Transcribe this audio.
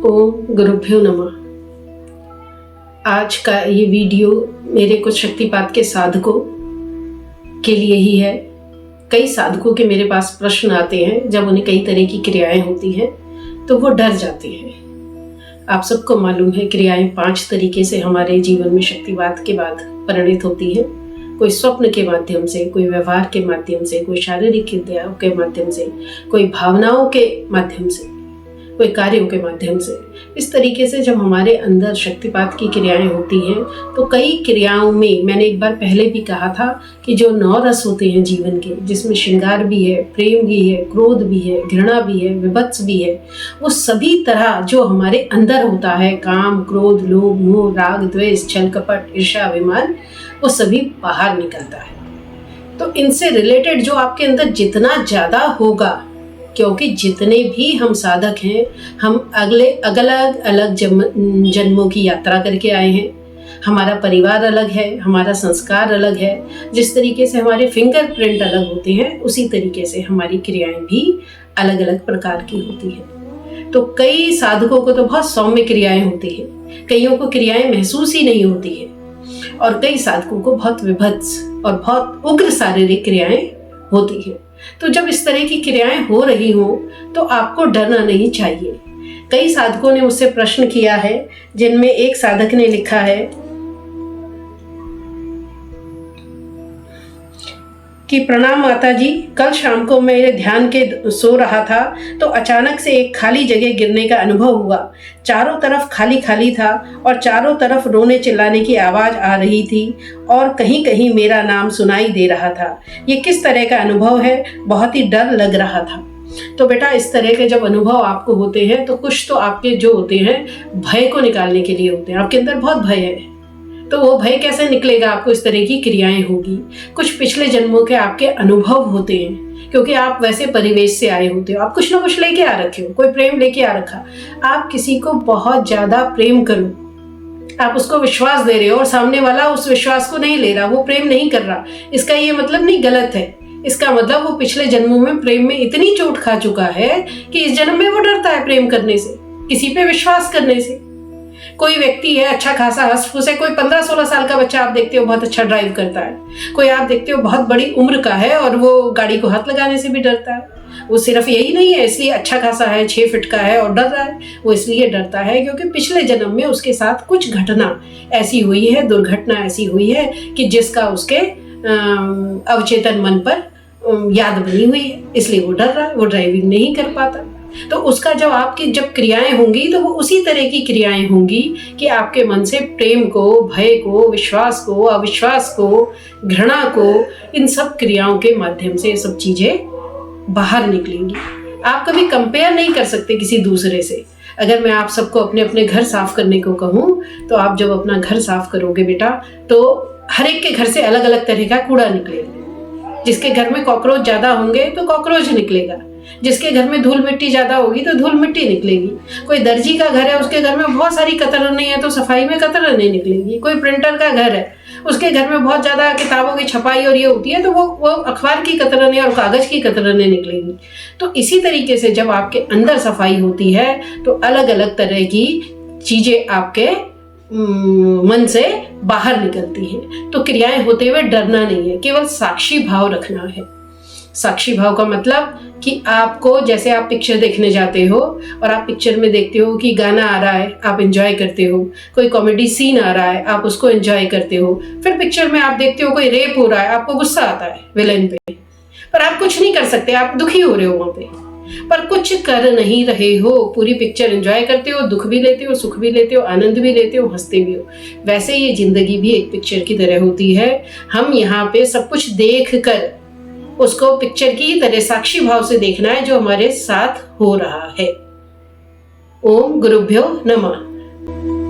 ओम गुरुभ्यो नमः। आज का ये वीडियो मेरे कुछ शक्तिपात के साधकों के लिए ही है। कई साधकों के मेरे पास प्रश्न आते हैं जब उन्हें कई तरह की क्रियाएं होती हैं तो वो डर जाते हैं। आप सबको मालूम है क्रियाएं 5 तरीके से हमारे जीवन में शक्तिपात के बाद परिणित होती हैं। कोई स्वप्न के माध्यम से, कोई व्यवहार के माध्यम से, कोई शारीरिक क्रियाओं के माध्यम से, कोई भावनाओं के माध्यम से, कोई कार्यों के माध्यम से। इस तरीके से जब हमारे अंदर शक्तिपात की क्रियाएं होती हैं तो कई क्रियाओं में, मैंने एक बार पहले भी कहा था कि जो 9 रस होते हैं जीवन के, जिसमें श्रृंगार भी है, प्रेम भी है, क्रोध भी है, घृणा भी है, विभत्स भी है, वो सभी तरह जो हमारे अंदर होता है, काम, क्रोध, लोभ, मोह, राग, द्वेष, छल, कपट, ईर्ष्या, अभिमान, वो सभी बाहर निकलता है। तो इनसे रिलेटेड जो आपके अंदर जितना ज़्यादा होगा, क्योंकि जितने भी हम साधक हैं, हम अलग अलग जन्मों की यात्रा करके आए हैं। हमारा परिवार अलग है, हमारा संस्कार अलग है। जिस तरीके से हमारे फिंगरप्रिंट अलग होते हैं, उसी तरीके से हमारी क्रियाएं भी अलग अलग प्रकार की होती हैं। तो कई साधकों को तो बहुत सौम्य क्रियाएं होती हैं, कईयों को क्रियाएं महसूस ही नहीं होती है, और कई साधकों को बहुत विभत्स और बहुत उग्र शारीरिक क्रियाएं होती हैं। तो जब इस तरह की क्रियाएं हो रही हों तो आपको डरना नहीं चाहिए। कई साधकों ने मुझसे प्रश्न किया है, जिनमें एक साधक ने लिखा है कि प्रणाम माता जी, कल शाम को मेरे ध्यान के सो रहा था तो अचानक से एक खाली जगह गिरने का अनुभव हुआ। चारों तरफ खाली खाली था और चारों तरफ रोने चिल्लाने की आवाज़ आ रही थी और कहीं कहीं मेरा नाम सुनाई दे रहा था। ये किस तरह का अनुभव है? बहुत ही डर लग रहा था। तो बेटा, इस तरह के जब अनुभव आपको होते हैं तो कुछ तो आपके जो होते हैं भय को निकालने के लिए होते हैं। आपके अंदर बहुत भय है, तो वो भय कैसे निकलेगा? आपको इस तरह की क्रियाएं होगी। कुछ पिछले जन्मों के आपके अनुभव होते हैं, क्योंकि आप वैसे परिवेश से आए होते हो, आप कुछ ना कुछ लेके आ रखे हो, कोई प्रेम लेके आ रखा। आप किसी को बहुत ज्यादा प्रेम करो, आप उसको विश्वास दे रहे हो और सामने वाला उस विश्वास को नहीं ले रहा, वो प्रेम नहीं कर रहा। इसका ये मतलब नहीं गलत है, इसका मतलब वो पिछले जन्मों में प्रेम में इतनी चोट खा चुका है कि इस जन्म में वो डरता है प्रेम करने से, किसी पे विश्वास करने से। कोई व्यक्ति है अच्छा खासा हंस-फुस है, कोई 15-16 साल का बच्चा आप देखते हो बहुत अच्छा ड्राइव करता है, कोई आप देखते हो बहुत बड़ी उम्र का है और वो गाड़ी को हाथ लगाने से भी डरता है। वो सिर्फ यही नहीं है इसलिए अच्छा खासा है, 6 फीट का है और डर रहा है, वो इसलिए डरता है क्योंकि पिछले जन्म में उसके साथ कुछ घटना ऐसी हुई है, दुर्घटना ऐसी हुई है कि जिसका उसके अवचेतन मन पर याद बनी हुई है, इसलिए वो डर रहा है, वो ड्राइविंग नहीं कर पाता। तो उसका जब आपकी जब क्रियाएं होंगी तो वो उसी तरह की क्रियाएं होंगी कि आपके मन से प्रेम को, भय को, विश्वास को, अविश्वास को, घृणा को, इन सब क्रियाओं के माध्यम से ये सब चीजें बाहर निकलेंगी। आप कभी कंपेयर नहीं कर सकते किसी दूसरे से। अगर मैं आप सबको अपने अपने घर साफ करने को कहूँ तो आप जब अपना घर साफ करोगे बेटा, तो हर एक के घर से अलग अलग तरह का कूड़ा निकलेगा। जिसके घर में कॉकरोच ज्यादा होंगे तो कॉकरोच निकलेगा, जिसके घर में धूल मिट्टी ज्यादा होगी तो धूल मिट्टी निकलेगी। कोई दर्जी का घर है, उसके घर में बहुत सारी कतरनें हैं तो सफाई में कतरनें निकलेगी। कोई प्रिंटर का घर है, उसके घर में बहुत ज्यादा किताबों की छपाई और ये होती है तो वो अखबार की कतरनें और कागज की कतरनें निकलेंगी। तो इसी तरीके से जब आपके अंदर सफाई होती है तो अलग अलग तरह की चीजें आपके मन से बाहर निकलती हैं। तो क्रियाएं होते हुए डरना नहीं है, केवल साक्षी भाव रखना है। साक्षी भाव का मतलब कि आपको, जैसे आप पिक्चर देखने जाते हो और आप पिक्चर में देखते हो कि गाना आ रहा है, आप एंजॉय करते हो, कोई कॉमेडी सीन आ रहा है, आप उसको एंजॉय करते हो। फिर पिक्चर में आप देखते हो कोई रेप हो रहा है, आपको गुस्सा आता है विलेन पे, पर आप कुछ नहीं कर सकते, आप दुखी हो रहे हो वहां पे, पर कुछ कर नहीं रहे हो। पूरी पिक्चर एंजॉय करते हो, दुख भी लेते हो, सुख भी लेते हो, आनंद भी लेते हो, हंसते भी हो। वैसे ये जिंदगी भी एक पिक्चर की तरह होती है। हम यहाँ पे सब कुछ देख कर उसको पिक्चर की तरह साक्षी भाव से देखना है जो हमारे साथ हो रहा है। ओम गुरुभ्यो नमः।